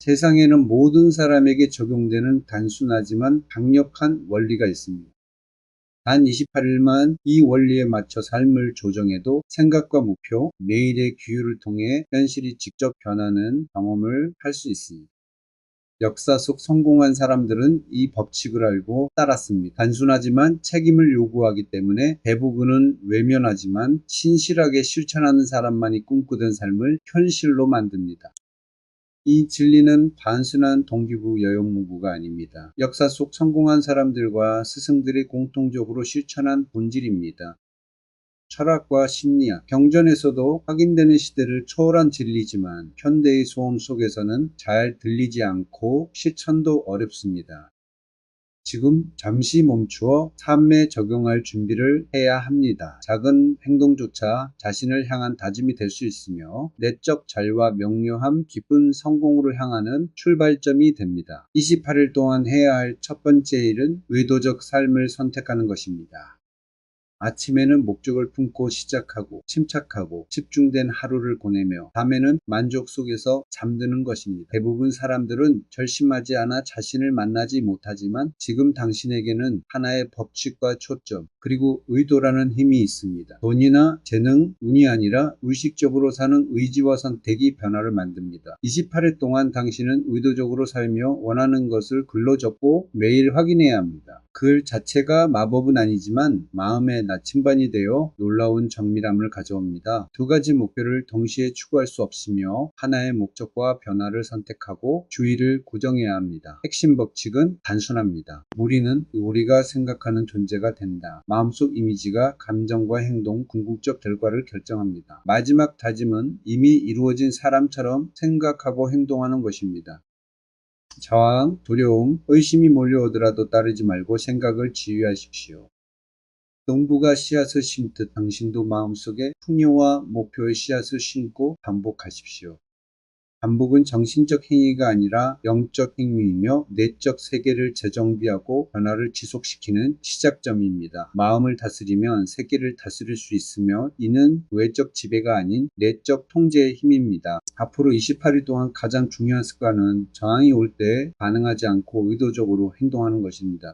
세상에는 모든 사람에게 적용되는 단순하지만 강력한 원리가 있습니다. 단 28일만 이 원리에 맞춰 삶을 조정해도 생각과 목표, 매일의 규율을 통해 현실이 직접 변하는 경험을 할 수 있습니다. 역사 속 성공한 사람들은 이 법칙을 알고 따랐습니다. 단순하지만 책임을 요구하기 때문에 대부분은 외면하지만 신실하게 실천하는 사람만이 꿈꾸던 삶을 현실로 만듭니다. 이 진리는 단순한 동기부 여용문구가 아닙니다. 역사 속 성공한 사람들과 스승들이 공통적으로 실천한 본질입니다. 철학과 심리학, 경전에서도 확인되는 시대를 초월한 진리지만 현대의 소음 속에서는 잘 들리지 않고 실천도 어렵습니다. 지금 잠시 멈추어 삶에 적용할 준비를 해야 합니다. 작은 행동조차 자신을 향한 다짐이 될 수 있으며 내적 자유와 명료함, 깊은 성공으로 향하는 출발점이 됩니다. 28일 동안 해야 할 첫 번째 일은 의도적 삶을 선택하는 것입니다. 아침에는 목적을 품고 시작하고 침착하고 집중된 하루를 보내며 밤에는 만족 속에서 잠드는 것입니다. 대부분 사람들은 결심하지 않아 자신을 만나지 못하지만 지금 당신에게는 하나의 법칙과 초점 그리고 의도라는 힘이 있습니다. 돈이나 재능, 운이 아니라 의식적으로 사는 의지와 선택이 변화를 만듭니다. 28일 동안 당신은 의도적으로 살며 원하는 것을 글로 적고 매일 확인해야 합니다. 글 자체가 마법은 아니지만 마음의 나침반이 되어 놀라운 정밀함을 가져옵니다. 두 가지 목표를 동시에 추구할 수 없으며 하나의 목적과 변화를 선택하고 주의를 고정해야 합니다. 핵심 법칙은 단순합니다. 우리는 우리가 생각하는 존재가 된다. 마음속 이미지가 감정과 행동, 궁극적 결과를 결정합니다. 마지막 다짐은 이미 이루어진 사람처럼 생각하고 행동하는 것입니다. 저항, 두려움, 의심이 몰려오더라도 따르지 말고 생각을 지휘하십시오. 농부가 씨앗을 심듯 당신도 마음속에 풍요와 목표의 씨앗을 심고 반복하십시오. 반복은 정신적 행위가 아니라 영적 행위이며 내적 세계를 재정비하고 변화를 지속시키는 시작점입니다. 마음을 다스리면 세계를 다스릴 수 있으며 이는 외적 지배가 아닌 내적 통제의 힘입니다. 앞으로 28일 동안 가장 중요한 습관은 저항이 올 때 반응하지 않고 의도적으로 행동하는 것입니다.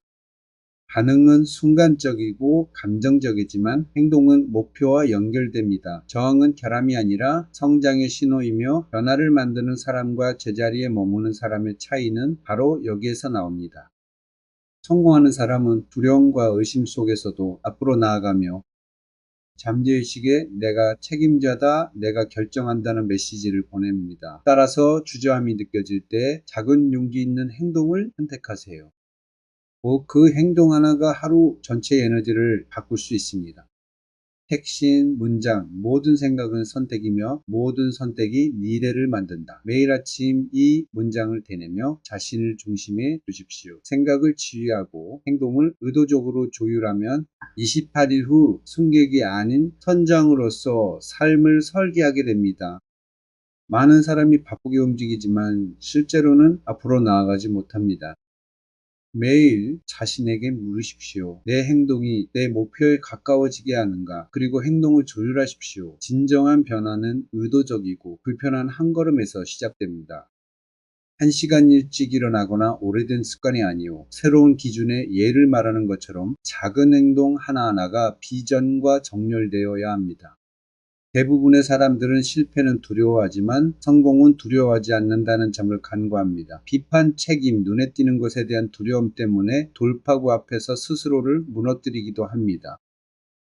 반응은 순간적이고 감정적이지만 행동은 목표와 연결됩니다. 저항은 결함이 아니라 성장의 신호이며 변화를 만드는 사람과 제자리에 머무는 사람의 차이는 바로 여기에서 나옵니다. 성공하는 사람은 두려움과 의심 속에서도 앞으로 나아가며 잠재의식에 내가 책임자다, 내가 결정한다는 메시지를 보냅니다. 따라서 주저함이 느껴질 때 작은 용기 있는 행동을 선택하세요. 그 행동 하나가 하루 전체의 에너지를 바꿀 수 있습니다. 핵심, 문장, 모든 생각은 선택이며 모든 선택이 미래를 만든다. 매일 아침 이 문장을 되뇌며 자신을 중심에 두십시오. 생각을 지휘하고 행동을 의도적으로 조율하면 28일 후 승객이 아닌 선장으로서 삶을 설계하게 됩니다. 많은 사람이 바쁘게 움직이지만 실제로는 앞으로 나아가지 못합니다. 매일 자신에게 물으십시오. 내 행동이 내 목표에 가까워지게 하는가? 그리고 행동을 조율하십시오. 진정한 변화는 의도적이고 불편한 한 걸음에서 시작됩니다. 1시간 일찍 일어나거나 오래된 습관이 아니요. 새로운 기준의 예를 말하는 것처럼 작은 행동 하나하나가 비전과 정렬되어야 합니다. 대부분의 사람들은 실패는 두려워하지만 성공은 두려워하지 않는다는 점을 간과합니다. 비판, 책임, 눈에 띄는 것에 대한 두려움 때문에 돌파구 앞에서 스스로를 무너뜨리기도 합니다.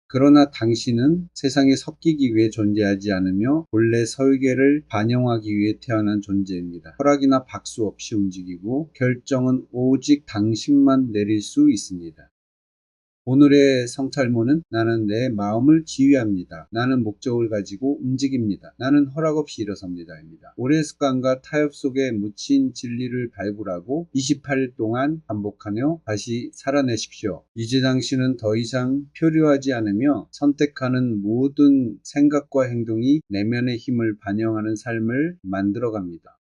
그러나 당신은 세상에 섞이기 위해 존재하지 않으며 본래 설계를 반영하기 위해 태어난 존재입니다. 허락이나 박수 없이 움직이고 결정은 오직 당신만 내릴 수 있습니다. 오늘의 성찰문은 나는 내 마음을 지휘합니다. 나는 목적을 가지고 움직입니다. 나는 허락 없이 일어섭니다. 입니다. 오랜 습관과 타협 속에 묻힌 진리를 발굴하고 28일 동안 반복하며 다시 살아내십시오. 이제 당신은 더 이상 표류하지 않으며 선택하는 모든 생각과 행동이 내면의 힘을 반영하는 삶을 만들어갑니다.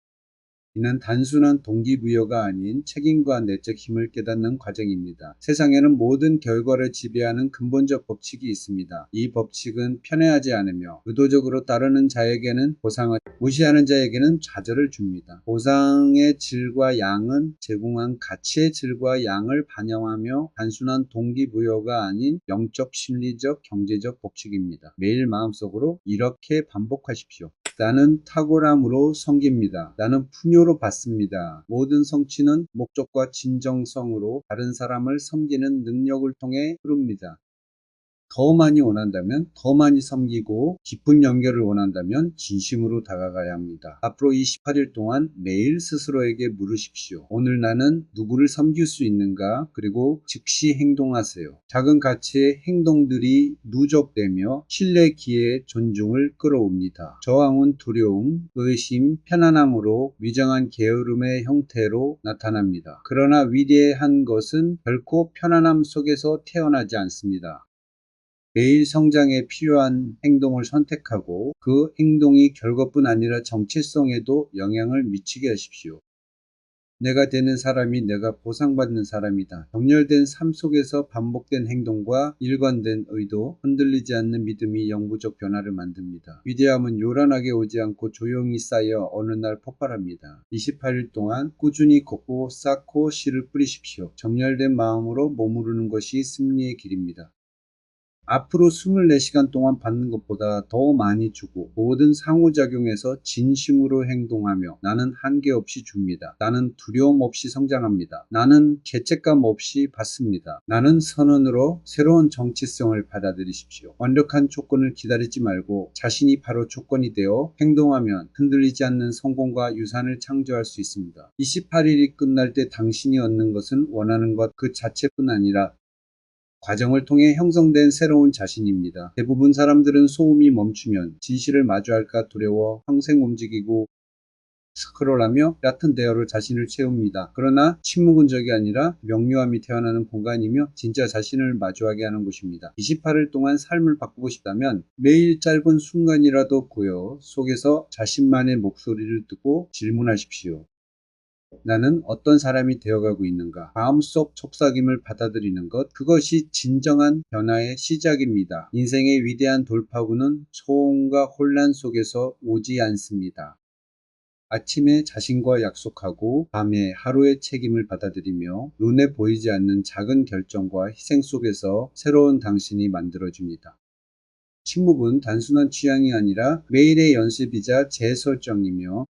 이는 단순한 동기부여가 아닌 책임과 내적 힘을 깨닫는 과정입니다. 세상에는 모든 결과를 지배하는 근본적 법칙이 있습니다. 이 법칙은 편애하지 않으며 의도적으로 따르는 자에게는 보상을, 무시하는 자에게는 좌절을 줍니다. 보상의 질과 양은 제공한 가치의 질과 양을 반영하며 단순한 동기부여가 아닌 영적, 심리적, 경제적 법칙입니다. 매일 마음속으로 이렇게 반복하십시오. 나는 탁월함으로 섬깁니다. 나는 풍요로 받습니다. 모든 성취는 목적과 진정성으로 다른 사람을 섬기는 능력을 통해 흐릅니다. 더 많이 원한다면 더 많이 섬기고 깊은 연결을 원한다면 진심으로 다가가야 합니다. 앞으로 28일 동안 매일 스스로에게 물으십시오. 오늘 나는 누구를 섬길 수 있는가? 그리고 즉시 행동하세요. 작은 가치의 행동들이 누적되며 신뢰, 기회, 존중을 끌어옵니다. 저항은 두려움, 의심, 편안함으로 위장한 게으름의 형태로 나타납니다. 그러나 위대한 것은 결코 편안함 속에서 태어나지 않습니다. 매일 성장에 필요한 행동을 선택하고 그 행동이 결과뿐 아니라 정체성에도 영향을 미치게 하십시오. 내가 되는 사람이 내가 보상받는 사람이다. 정렬된 삶 속에서 반복된 행동과 일관된 의도, 흔들리지 않는 믿음이 영구적 변화를 만듭니다. 위대함은 요란하게 오지 않고 조용히 쌓여 어느 날 폭발합니다. 28일 동안 꾸준히 걷고 쌓고 씨를 뿌리십시오. 정렬된 마음으로 머무르는 것이 승리의 길입니다. 앞으로 24시간 동안 받는 것보다 더 많이 주고 모든 상호작용에서 진심으로 행동하며 나는 한계 없이 줍니다. 나는 두려움 없이 성장합니다. 나는 죄책감 없이 받습니다. 나는 선언으로 새로운 정체성을 받아들이십시오. 완벽한 조건을 기다리지 말고 자신이 바로 조건이 되어 행동하면 흔들리지 않는 성공과 유산을 창조할 수 있습니다. 28일이 끝날 때 당신이 얻는 것은 원하는 것 그 자체뿐 아니라 과정을 통해 형성된 새로운 자신입니다. 대부분 사람들은 소음이 멈추면 진실을 마주할까 두려워 평생 움직이고 스크롤하며 얕은 대화로 자신을 채웁니다. 그러나 침묵은 적이 아니라 명료함이 태어나는 공간이며 진짜 자신을 마주하게 하는 곳입니다. 28일 동안 삶을 바꾸고 싶다면 매일 짧은 순간이라도 고요 속에서 자신만의 목소리를 듣고 질문하십시오. 나는 어떤 사람이 되어가고 있는가? 마음속 속삭임을 받아들이는 것, 그것이 진정한 변화의 시작입니다. 인생의 위대한 돌파구는 소음과 혼란 속에서 오지 않습니다. 아침에 자신과 약속하고 밤에 하루의 책임을 받아들이며 눈에 보이지 않는 작은 결정과 희생 속에서 새로운 당신이 만들어집니다. 침묵은 단순한 취향이 아니라 매일의 연습이자 재설정이며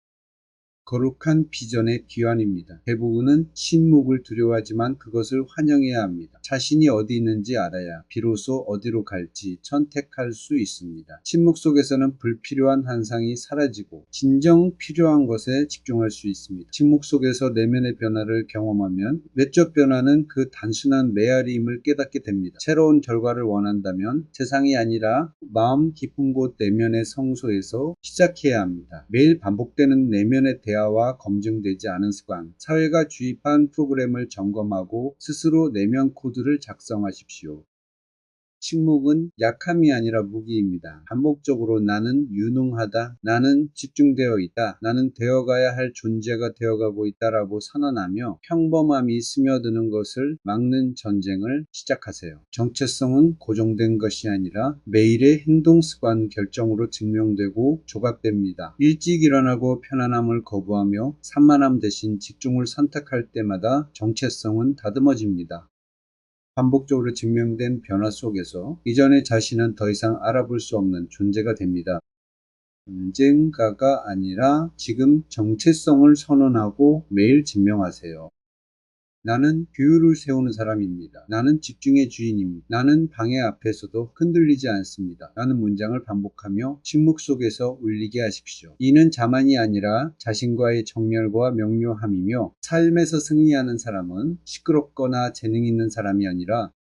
거룩한 비전의 귀환입니다. 대부분은 침묵을 두려워하지만 그것을 환영해야 합니다. 자신이 어디 있는지 알아야 비로소 어디로 갈지 선택할 수 있습니다. 침묵 속에서는 불필요한 환상이 사라지고 진정 필요한 것에 집중할 수 있습니다. 침묵 속에서 내면의 변화를 경험하면 외적 변화는 그 단순한 메아리임을 깨닫게 됩니다. 새로운 결과를 원한다면 세상이 아니라 마음 깊은 곳 내면의 성소에서 시작해야 합니다. 매일 반복되는 내면의 대화와 검증되지 않은 습관, 사회가 주입한 프로그램을 점검하고 스스로 내면 코드를 작성하십시오. 침묵은 약함이 아니라 무기입니다. 반복적으로 나는 유능하다, 나는 집중되어 있다, 나는 되어가야 할 존재가 되어가고 있다라고 선언하며 평범함이 스며드는 것을 막는 전쟁을 시작하세요. 정체성은 고정된 것이 아니라 매일의 행동 습관 결정으로 증명되고 조각됩니다. 일찍 일어나고 편안함을 거부하며 산만함 대신 집중을 선택할 때마다 정체성은 다듬어집니다. 반복적으로 증명된 변화 속에서 이전의 자신은 더 이상 알아볼 수 없는 존재가 됩니다. 언젠가가 아니라 지금 정체성을 선언하고 매일 증명하세요. 나는 규율을 세우는 사람입니다. 나는 집중의 주인입니다. 나는 방해 앞에서도 흔들리지 않습니다. 라는 문장을 반복하며 침묵 속에서 울리게 하십시오. 이는 자만이 아니라 자신과의 정렬과 명료함이며 삶에서 승리하는 사람은 시끄럽거나 재능 있는 사람이 아니라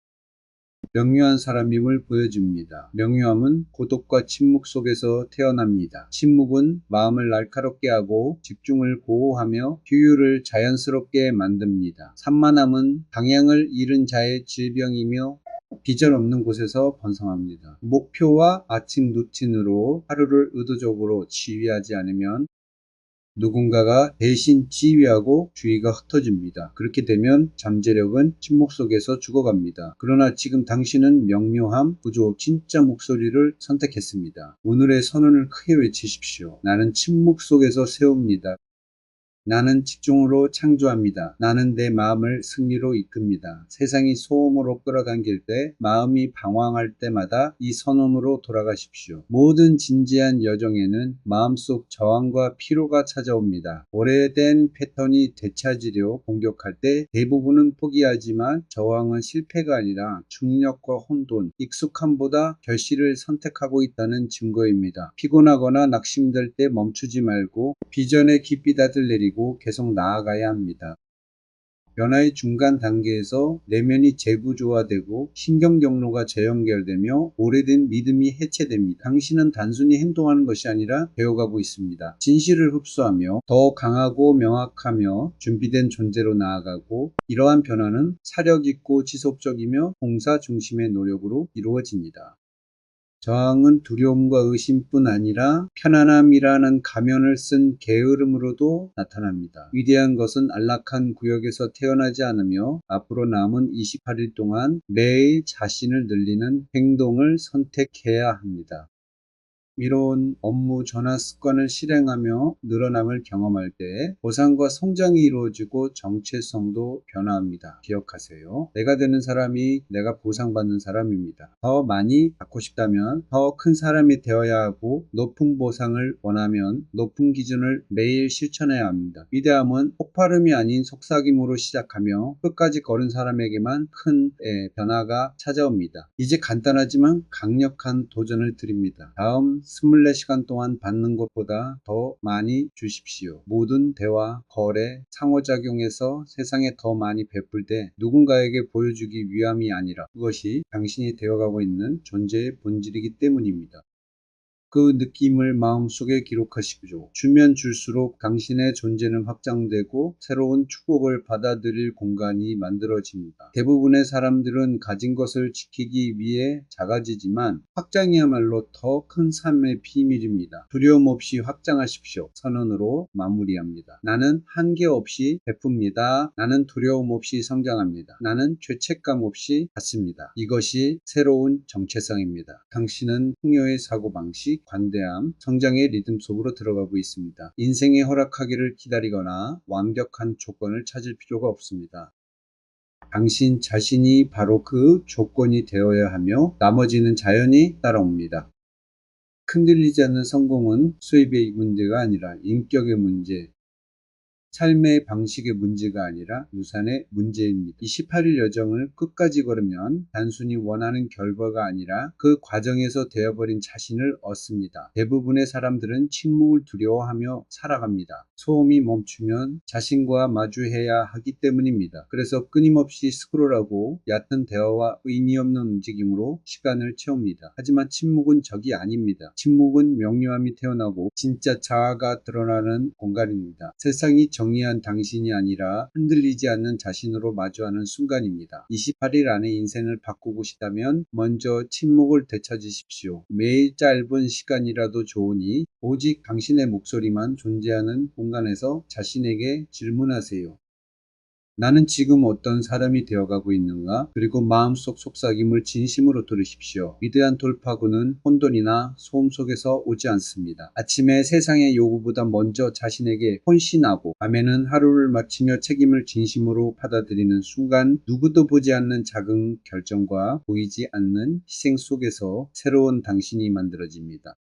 명료한 사람임을 보여줍니다. 명료함은 고독과 침묵 속에서 태어납니다. 침묵은 마음을 날카롭게 하고 집중을 보호하며 규율을 자연스럽게 만듭니다. 산만함은 방향을 잃은 자의 질병이며 비전 없는 곳에서 번성합니다. 목표와 아침 루틴으로 하루를 의도적으로 지휘하지 않으면 누군가가 대신 지휘하고 주의가 흩어집니다. 그렇게 되면 잠재력은 침묵 속에서 죽어갑니다. 그러나 지금 당신은 명료함, 구조, 진짜 목소리를 선택했습니다. 오늘의 선언을 크게 외치십시오. 나는 침묵 속에서 세웁니다. 나는 집중으로 창조합니다. 나는 내 마음을 승리로 이끕니다. 세상이 소음으로 끌어당길 때, 마음이 방황할 때마다 이 선언으로 돌아가십시오. 모든 진지한 여정에는 마음속 저항과 피로가 찾아옵니다. 오래된 패턴이 되찾으려 공격할 때 대부분은 포기하지만 저항은 실패가 아니라 중력과 혼돈, 익숙함보다 결실을 선택하고 있다는 증거입니다. 피곤하거나 낙심될 때 멈추지 말고 비전의 깊이다들 내리고 계속 나아가야 합니다. 변화의 중간 단계에서 내면이 재구조화되고 신경 경로가 재연결되며 오래된 믿음이 해체됩니다. 당신은 단순히 행동하는 것이 아니라 배워가고 있습니다. 진실을 흡수하며 더 강하고 명확하며 준비된 존재로 나아가고, 이러한 변화는 사력 있고 지속적이며 봉사 중심의 노력으로 이루어집니다. 저항은 두려움과 의심뿐 아니라 편안함이라는 가면을 쓴 게으름으로도 나타납니다. 위대한 것은 안락한 구역에서 태어나지 않으며 앞으로 남은 28일 동안 매일 자신을 늘리는 행동을 선택해야 합니다. 미뤄온 업무 전환 습관을 실행하며 늘어남을 경험할 때 보상과 성장이 이루어지고 정체성도 변화합니다. 기억하세요. 내가 되는 사람이 내가 보상받는 사람입니다. 더 많이 받고 싶다면 더 큰 사람이 되어야 하고, 높은 보상을 원하면 높은 기준을 매일 실천해야 합니다. 위대함은 폭발음이 아닌 속삭임으로 시작하며 끝까지 걸은 사람에게만 큰 변화가 찾아옵니다. 이제 간단하지만 강력한 도전을 드립니다. 다음 24시간 동안 받는 것보다 더 많이 주십시오. 모든 대화, 거래, 상호작용에서 세상에 더 많이 베풀 때 누군가에게 보여주기 위함이 아니라 그것이 당신이 되어가고 있는 존재의 본질이기 때문입니다. 그 느낌을 마음속에 기록하십시오. 주면 줄수록 당신의 존재는 확장되고 새로운 축복을 받아들일 공간이 만들어집니다. 대부분의 사람들은 가진 것을 지키기 위해 작아지지만, 확장이야말로 더 큰 삶의 비밀입니다. 두려움 없이 확장하십시오. 선언으로 마무리합니다. 나는 한계 없이 베풉니다. 나는 두려움 없이 성장합니다. 나는 죄책감 없이 받습니다. 이것이 새로운 정체성입니다. 당신은 풍요의 사고방식, 관대함, 성장의 리듬 속으로 들어가고 있습니다. 인생에 허락하기를 기다리거나 완벽한 조건을 찾을 필요가 없습니다. 당신 자신이 바로 그 조건이 되어야 하며 나머지는 자연히 따라옵니다. 흔들리지 않는 성공은 수입의 문제가 아니라 인격의 문제, 삶의 방식의 문제가 아니라 유산의 문제입니다. 28일 여정을 끝까지 걸으면 단순히 원하는 결과가 아니라 그 과정에서 되어버린 자신을 얻습니다. 대부분의 사람들은 침묵을 두려워하며 살아갑니다. 소음이 멈추면 자신과 마주해야 하기 때문입니다. 그래서 끊임없이 스크롤하고 얕은 대화와 의미 없는 움직임으로 시간을 채웁니다. 하지만 침묵은 적이 아닙니다. 침묵은 명료함이 태어나고 진짜 자아가 드러나는 공간입니다. 세상이 정리한 당신이 아니라 흔들리지 않는 자신으로 마주하는 순간입니다. 28일 안에 인생을 바꾸고 싶다면 먼저 침묵을 되찾으십시오. 매일 짧은 시간이라도 좋으니 오직 당신의 목소리만 존재하는 공간에서 자신에게 질문하세요. 나는 지금 어떤 사람이 되어가고 있는가? 그리고 마음속 속삭임을 진심으로 들으십시오. 위대한 돌파구는 혼돈이나 소음 속에서 오지 않습니다. 아침에 세상의 요구보다 먼저 자신에게 헌신하고, 밤에는 하루를 마치며 책임을 진심으로 받아들이는 순간, 누구도 보지 않는 작은 결정과 보이지 않는 희생 속에서 새로운 당신이 만들어집니다.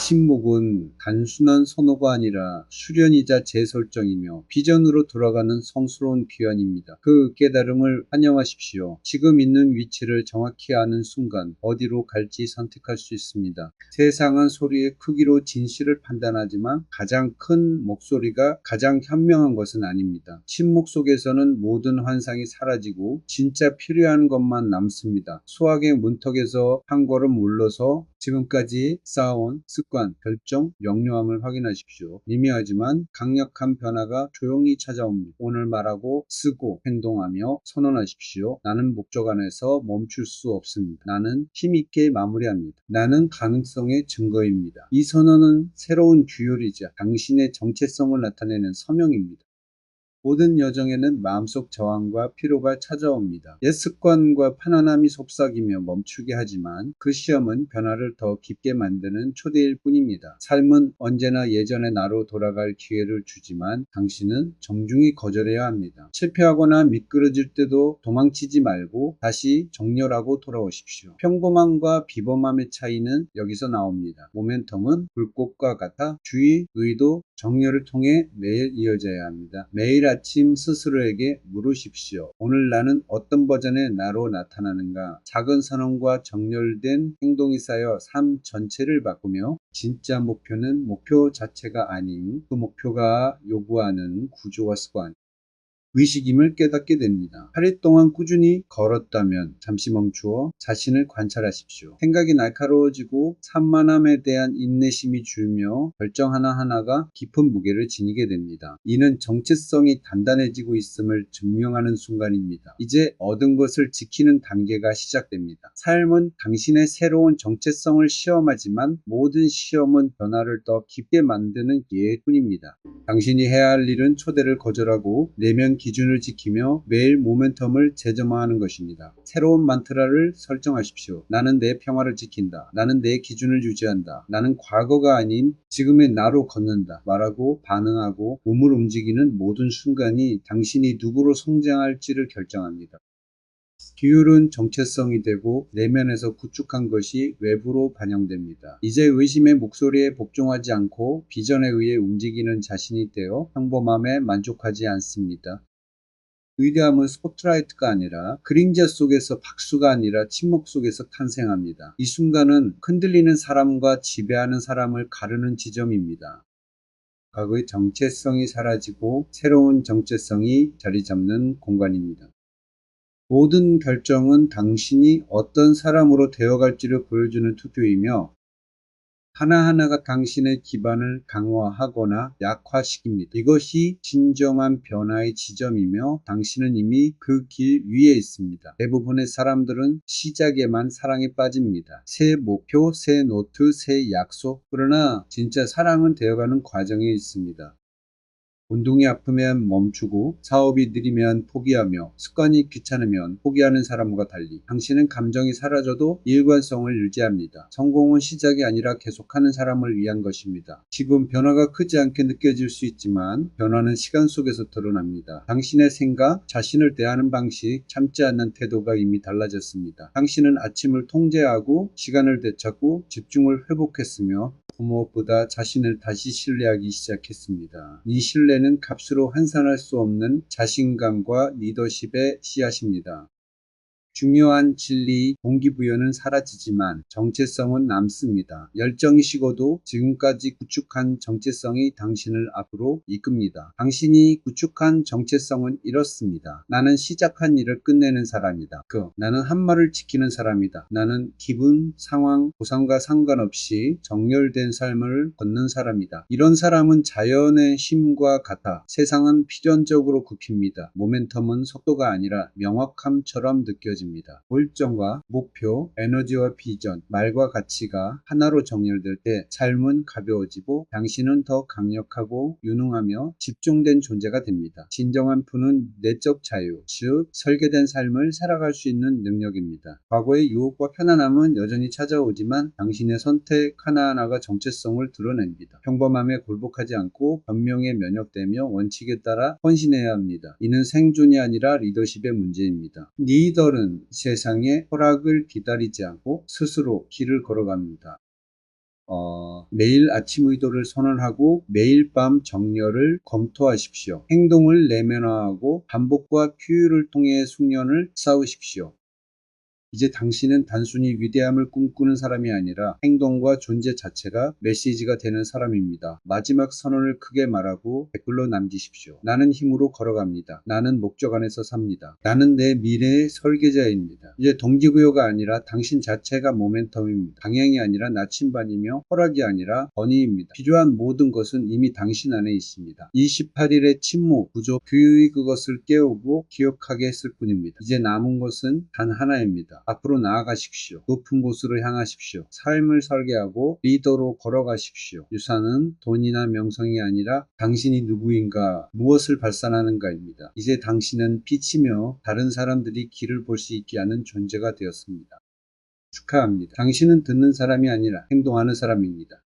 침묵은 단순한 선호가 아니라 수련이자 재설정이며 비전으로 돌아가는 성스러운 귀환입니다. 그 깨달음을 환영하십시오. 지금 있는 위치를 정확히 아는 순간 어디로 갈지 선택할 수 있습니다. 세상은 소리의 크기로 진실을 판단하지만 가장 큰 목소리가 가장 현명한 것은 아닙니다. 침묵 속에서는 모든 환상이 사라지고 진짜 필요한 것만 남습니다. 수학의 문턱에서 한 걸음 물러서 지금까지 쌓아온 습관, 결정, 명료함을 확인하십시오. 미미하지만 강력한 변화가 조용히 찾아옵니다. 오늘 말하고 쓰고 행동하며 선언하십시오. 나는 목적 안에서 멈출 수 없습니다. 나는 힘있게 마무리합니다. 나는 가능성의 증거입니다. 이 선언은 새로운 규율이자 당신의 정체성을 나타내는 서명입니다. 모든 여정에는 마음속 저항과 피로가 찾아옵니다. 옛 습관과 편안함이 속삭이며 멈추게 하지만 그 시험은 변화를 더 깊게 만드는 초대일 뿐입니다. 삶은 언제나 예전의 나로 돌아갈 기회를 주지만 당신은 정중히 거절해야 합니다. 실패하거나 미끄러질 때도 도망치지 말고 다시 정렬하고 돌아오십시오. 평범함과 비범함의 차이는 여기서 나옵니다. 모멘텀은 불꽃과 같아 주의, 의도, 정렬을 통해 매일 이어져야 합니다. 매일 아침 스스로에게 물으십시오. 오늘 나는 어떤 버전의 나로 나타나는가? 작은 선언과 정렬된 행동이 쌓여 삶 전체를 바꾸며 진짜 목표는 목표 자체가 아닌 그 목표가 요구하는 구조와 습관, 의식임을 깨닫게 됩니다. 8일 동안 꾸준히 걸었다면 잠시 멈추어 자신을 관찰하십시오. 생각이 날카로워지고 산만함에 대한 인내심이 줄며 결정 하나하나가 깊은 무게를 지니게 됩니다. 이는 정체성이 단단해지고 있음을 증명하는 순간입니다. 이제 얻은 것을 지키는 단계가 시작됩니다. 삶은 당신의 새로운 정체성을 시험하지만 모든 시험은 변화를 더 깊게 만드는 기회일 뿐입니다. 당신이 해야 할 일은 초대를 거절하고 내면 기준을 지키며 매일 모멘텀을 재점화하는 것입니다. 새로운 만트라를 설정하십시오. 나는 내 평화를 지킨다. 나는 내 기준을 유지한다. 나는 과거가 아닌 지금의 나로 걷는다. 말하고 반응하고 몸을 움직이는 모든 순간이 당신이 누구로 성장할지를 결정합니다. 기율은 정체성이 되고 내면에서 구축한 것이 외부로 반영됩니다. 이제 의심의 목소리에 복종하지 않고 비전에 의해 움직이는 자신이 되어 평범함에 만족하지 않습니다. 위대함은 스포트라이트가 아니라 그림자 속에서 박수가 아니라 침묵 속에서 탄생합니다. 이 순간은 흔들리는 사람과 지배하는 사람을 가르는 지점입니다. 과거의 정체성이 사라지고 새로운 정체성이 자리 잡는 공간입니다. 모든 결정은 당신이 어떤 사람으로 되어갈지를 보여주는 투표이며 하나하나가 당신의 기반을 강화하거나 약화시킵니다. 이것이 진정한 변화의 지점이며 당신은 이미 그 길 위에 있습니다. 대부분의 사람들은 시작에만 사랑에 빠집니다. 새 목표, 새 노트, 새 약속. 그러나 진짜 사랑은 되어가는 과정에 있습니다. 운동이 아프면 멈추고 사업이 느리면 포기하며 습관이 귀찮으면 포기하는 사람과 달리 당신은 감정이 사라져도 일관성을 유지합니다. 성공은 시작이 아니라 계속하는 사람을 위한 것입니다. 지금 변화가 크지 않게 느껴질 수 있지만 변화는 시간 속에서 드러납니다. 당신의 생각, 자신을 대하는 방식, 참지 않는 태도가 이미 달라졌습니다. 당신은 아침을 통제하고 시간을 되찾고 집중을 회복했으며 무엇보다 자신을 다시 신뢰하기 시작했습니다. 이 신뢰는 값으로 환산할 수 없는 자신감과 리더십의 씨앗입니다. 중요한 진리, 동기부여는 사라지지만 정체성은 남습니다. 열정이 식어도 지금까지 구축한 정체성이 당신을 앞으로 이끕니다. 당신이 구축한 정체성은 이렇습니다. 나는 시작한 일을 끝내는 사람이다. 나는 한 말을 지키는 사람이다. 나는 기분, 상황, 보상과 상관없이 정렬된 삶을 걷는 사람이다. 이런 사람은 자연의 힘과 같아 세상은 필연적으로 굽힙니다. 모멘텀은 속도가 아니라 명확함처럼 느껴집니다. 골정과 목표, 에너지와 비전, 말과 가치가 하나로 정렬될 때 삶은 가벼워지고 당신은 더 강력하고 유능하며 집중된 존재가 됩니다. 진정한 푸는 내적 자유, 즉 설계된 삶을 살아갈 수 있는 능력입니다. 과거의 유혹과 편안함은 여전히 찾아오지만 당신의 선택 하나하나가 정체성을 드러냅니다. 평범함에 굴복하지 않고 변명에 면역되며 원칙에 따라 헌신해야 합니다. 이는 생존이 아니라 리더십의 문제입니다. 리더는 세상의 허락을 기다리지 않고 스스로 길을 걸어갑니다. 매일 아침 의도를 선언하고 매일 밤 정렬을 검토하십시오. 행동을 내면화하고 반복과 규율을 통해 숙련을 쌓으십시오. 이제 당신은 단순히 위대함을 꿈꾸는 사람이 아니라 행동과 존재 자체가 메시지가 되는 사람입니다. 마지막 선언을 크게 말하고 댓글로 남기십시오. 나는 힘으로 걸어갑니다. 나는 목적 안에서 삽니다. 나는 내 미래의 설계자입니다. 이제 동기부여가 아니라 당신 자체가 모멘텀입니다. 방향이 아니라 나침반이며 허락이 아니라 건의입니다. 필요한 모든 것은 이미 당신 안에 있습니다. 28일의 침묵, 부족, 규율이 그것을 깨우고 기억하게 했을 뿐입니다. 이제 남은 것은 단 하나입니다. 앞으로 나아가십시오. 높은 곳으로 향하십시오. 삶을 설계하고 리더로 걸어가십시오. 유산은 돈이나 명성이 아니라 당신이 누구인가, 무엇을 발산하는가입니다. 이제 당신은 빛이며 다른 사람들이 길을 볼 수 있게 하는 존재가 되었습니다. 축하합니다. 당신은 듣는 사람이 아니라 행동하는 사람입니다.